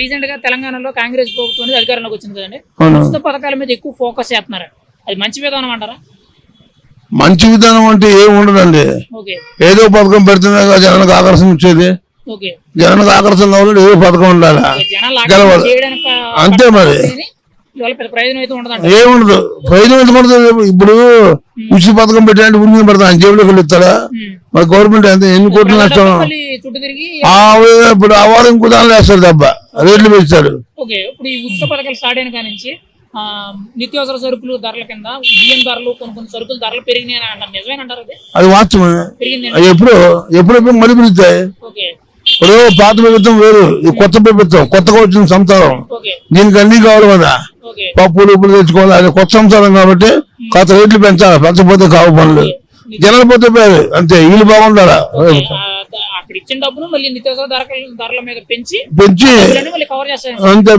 Recent గా తెలంగాణలో కాంగ్రెస్ ప్రభుత్వం అధికారంలోకి వచ్చింది కదండి, ఉచిత పథకాల మీద ఎక్కువ ఫోకస్ చేస్తున్నారు. అది మంచి విధానం అంటారా? మంచి విధానం అంటే ఏమి ఉండదండి. ఏదో పథకం పెడుతున్నా జనానికి ఆకర్షణ వచ్చేది. జనానికి ఆకర్షణ కావాలంటే ఏదో పథకం ఉండాలి, గెలవాలి, అంతే. మరి ఏముండదు, ప్రయోజనం ఎందుకు? ఇప్పుడు ఉచిత పథకం పెట్టాలంటే ఉరికి పెడతాను, జేబులోకి వెళ్ళి ఇస్తారా? మరి గవర్నమెంట్ ఎంత ఎన్ని కోట్లు నష్టం. ఇప్పుడు ఆ వారం ఇంకో దానిలో వేస్తారు దెబ్బ, రేట్లు పెంచుతారు. నిత్యావసర సరుకులు ధరల కింద బియ్యం ధరలు కొన్ని సరుకుల ధరలు పెరిగినాయి అంటారు, నిజమేనంటారు? అది వాస్తవమే. ఎప్పుడు మళ్ళీ పెరుగుతాయి. ఇప్పుడు పాత ప్రభుత్వం వేరు, కొత్త ప్రభుత్వం కొత్తగా వచ్చిన సంసారం, దీనికి అన్ని కావాలి కదా, పప్పులు ఉప్పులు తెచ్చుకోవాలి. అది కొత్త సంసారం కాబట్టి కొత్త రేట్లు పెంచాలి, పెంచకపోతే కావు పనులు. జనాలు పోతే పోయారు అంతే, వీళ్ళు బాగుండాలా. పెంచి అంతే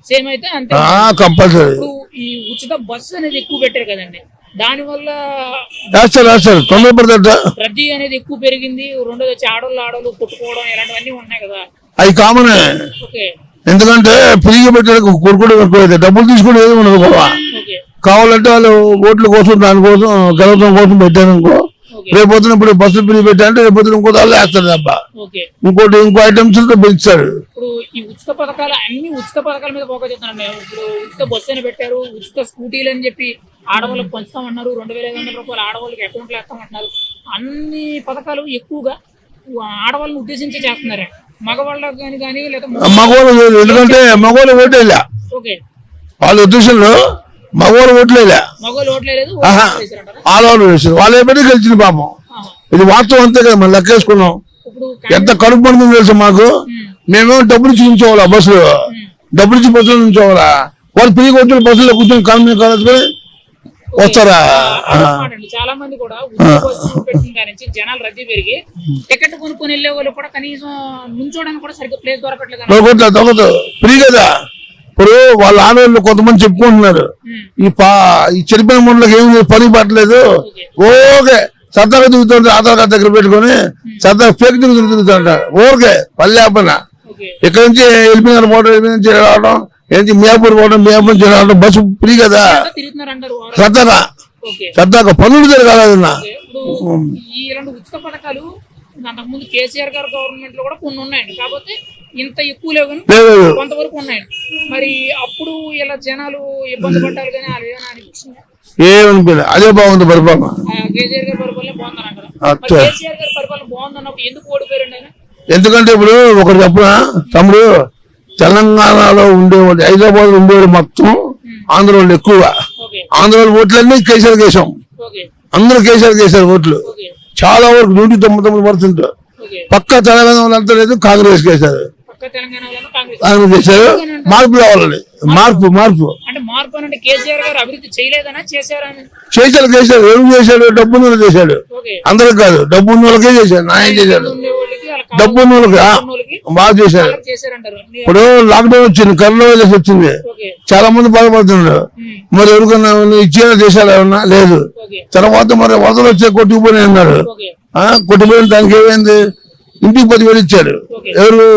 సేమ్ అయితే అంతే. కంపల్సరీ ఈ ఉచిత బస్సు అనేది ఎక్కువ పెట్టారు కదండి, దాని వల్ల రద్దీ అనేది ఎక్కువ పెరిగింది. రెండోది వచ్చి ఆడోళ్ళు కొట్టుకోవడం ఇలాంటివన్నీ ఉన్నాయి కదా, అవి కామనే. ఎందుకంటే ఫ్రీగా పెట్టడానికి కొడుకోవడం ఎక్కువైతే డబ్బులు తీసుకుని ఏది ఉండదు కూడా. కావాలంటే వాళ్ళు ఓట్ల కోసం దానికోసం గెలవడం కోసం పెట్టారు అనుకో, రేపొద్దున ఇప్పుడు బస్సులు ఫ్రీ పెట్టాలంటే రేపొద్దున ఇంకో దాళ్ళు వేస్తారు తప్ప ఇంకో ఐటమ్స్ పెంచుతారు. ఇప్పుడు ఈ ఉచిత పథకాలు అన్ని ఉచిత పథకాల మీద ఫోకస్ చేస్తున్నాను. ఇప్పుడు ఉచిత బస్సు అని పెట్టారు, ఉచిత స్కూటీలు అని చెప్పి ఆడవాళ్ళకి పంచుతామన్నారు, 2500 రూపాయలు ఆడవాళ్ళకి అకౌంట్లో వేస్తామంటున్నారు. అన్ని పథకాలు ఎక్కువగా ఆడవాళ్ళని ఉద్దేశించి చేస్తున్నారు, మగవాళ్ళకి కానీ లేదా మగవాళ్ళు. ఎందుకంటే మగవాళ్ళు ఓటేలా, వాళ్ళ ఉద్దేశంలో మగవాళ్ళు ఓట్లేదా, ఆడవాళ్ళు వేసారు. వాళ్ళు ఏమైనా గెలిచింది పాపం. ఇది వాస్తవం అంతే కదా, మనం లెక్కేసుకున్నాం. ఎంత కడుపు పడుతుందో తెలుసు మాకు. మేమేమో డబ్బులు ఇచ్చి ఉంచోవాలా, బస్సులు డబ్బులు ఇచ్చి బస్సులు ఉంచోవాలా. వాళ్ళు ఫ్రీగా వచ్చిన బస్సులో కూర్చొని కాలనీ కాలేసుకొని వస్తారా? చాలా మంది కూడా జనాలు రద్దీ పెరిగి టికెట్ కొనుక్కొని వెళ్ళే వాళ్ళు కూడా కనీసం నుంచోడానికి కూడా సరిగ్గా ప్లేస్ దొరకట్లేదు. ఫ్రీ కదా. ఇప్పుడు వాళ్ళ ఆడవాళ్ళు కొంతమంది చెప్పుకుంటున్నారు, ఈ చెడిపోయిన మండలికి ఏమి పని పట్టలేదు, ఓకే సరదాగా తిరుగుతుంది, ఆధార్ కార్డు దగ్గర పెట్టుకుని సరదాగా ఫేక్ తిరుగుతుంట, ఓకే పల్లెపన. ఇక్కడ నుంచి ఎల్బీనగర్ పోవడం, ఎల్బీ నుంచి రావడం, ఏంటి మియాపూర్ పోవడం, మియాపూర్ నుంచి రావడం, బస్సు ఫ్రీ కదా. సరదాగా పనులు జరగాలన్నా. ఉచిత పథకాలు అంతకుముందు కేసీఆర్ గారు గవర్నమెంట్ లో కూడా కొన్ని ఉన్నాయండి, కాకపోతే ఇంత ఎక్కువ లేవు కానీ కొంతవరకు ఉన్నాయండి. మరి అప్పుడు ఇలా జనాలు ఇబ్బంది పడ్డారు కానీ అనిపించింది ఏమనిపించలేదు. అదే బాగుంది పరిపాలన. కేసీఆర్ గారి పరిపాలన బాగుందన్నారు. కేసీఆర్ గారి పరిపాలన బాగుందన్నప్పుడు ఎందుకు ఓడిపోయారండి ఆయన? ఎందుకంటే ఇప్పుడు ఒకటి చెప్పిన తమ్ముడు, తెలంగాణలో ఉండేవాళ్ళు, హైదరాబాద్ లో ఉండేవాళ్ళు మొత్తం ఆంధ్ర వాళ్ళు ఎక్కువగా. ఆంధ్ర వాళ్ళు ఓట్లన్నీ కేసీఆర్ కేసాం, అందరూ కేసీఆర్ కేసారు ఓట్లు. చాలా వరకు 199%. పక్క తెలంగాణ వాళ్ళు అంతా లేదు, కాంగ్రెస్ కేసారు. కాంగ్రెస్ చేశారు. మార్పు రావాలని, మార్పు చేశారు. ఏం చేశాడు? డబ్బు ఉన్న చేశాడు, అందరికి కాదు, డబ్బు ఉన్న వాళ్ళకే చేశాడు. న్యాయం చేశాడు, డబ్బు ఉన్న వాళ్ళకి బాగా చేశాడు. ఇప్పుడు లాక్డౌన్ వచ్చింది, కరోనా వైరస్ వచ్చింది, చాలా మంది బాధపడుతున్నారు. మరి ఎవరికన్నా ఇచ్చిన దేశాలు ఏమన్నా లేదు. తర్వాత మరి వరదలు వచ్చే కొట్టుకుపోయి అన్నారు, కొట్టుకుపోయిన దానికి ఏమైంది? ఇంటికి 10,000 ఇచ్చాడు. ఎవరు?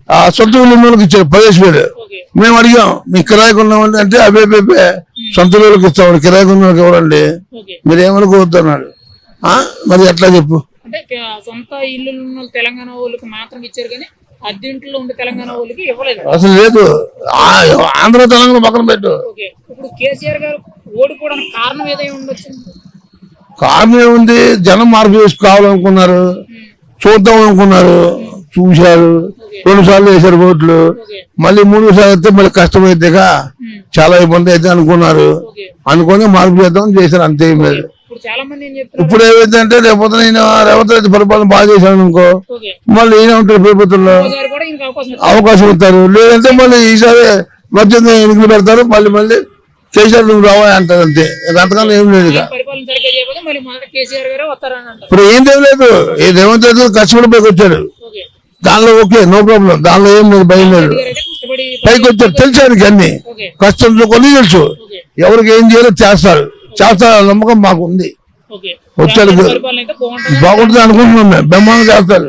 ఆ సొంత ఊళ్ళో ఉన్న వాళ్ళకి ఇచ్చారు 15,000. మేము అడిగాం, మీ కిరాయికి ఉన్నామండి అంటే అవే సొంత ఊళ్ళకి ఇస్తాం, కిరాయికి ఉన్న వాళ్ళకి ఎవరండి, మీరు ఏమనుకోవద్దన్నాడు. మరి ఎట్లా చెప్పు? సొంత ఇల్లు తెలంగాణ వాళ్ళకి మాత్రం ఇచ్చారు కానీ అద్దెంట్లో ఉండే తెలంగాణ వాళ్ళకి ఇవ్వలేదు. అసలు లేదు. ఆంధ్ర తెలంగాణ పక్కన పెట్టు. ఇప్పుడు కేసీఆర్ గారు ఓడిపోవడానికి కారణం ఏదైనా ఉండొచ్చు? కారణం ఏముంది? జనం మార్పు చేసుకోవాలనుకున్నారు, చూద్దాం అనుకున్నారు, చూశారు. 2 సార్లు వేశారు ఓట్లు, మళ్ళీ 3 సార్లు అయితే మళ్ళీ కష్టమైతేగా, చాలా ఇబ్బంది అయితే అనుకున్నారు. అనుకుని మార్పు చేద్దాం చేశారు, అంతే. ఇప్పుడు ఏమైందంటే రేపొద్దు నేను రేవంత్ రెడ్డి పరిపాలన బాగా చేశాను అనుకో, మళ్ళీ ఈయన ఉంటారు ప్రభుత్వంలో, అవకాశం ఇస్తారు. లేదంటే మళ్ళీ ఈసారి మధ్య ఎన్నికలు పెడతారు, మళ్ళీ కేసీఆర్ నువ్వు రావాలి అంటారు, అంతే. అంతకన్నా ఏం లేదు. ఇప్పుడు ఏం లేదు, ఏ రేవంత్ రెడ్డి కష్టపడి పైకి వచ్చాడు, దానిలో ఓకే, నో ప్రాబ్లం, దానిలో ఏం లేదు, భయం లేదు. పైకి వచ్చాడు, తెలుసు అన్ని కష్టంతో కొన్ని తెలుసు, ఎవరికి ఏం చేయాలో చేస్తారు నమ్మకం మాకు ఉంది. వచ్చాడు బాగుంటుంది అనుకుంటున్నాం, మేము బ్రహ్మాండంగా చేస్తారు.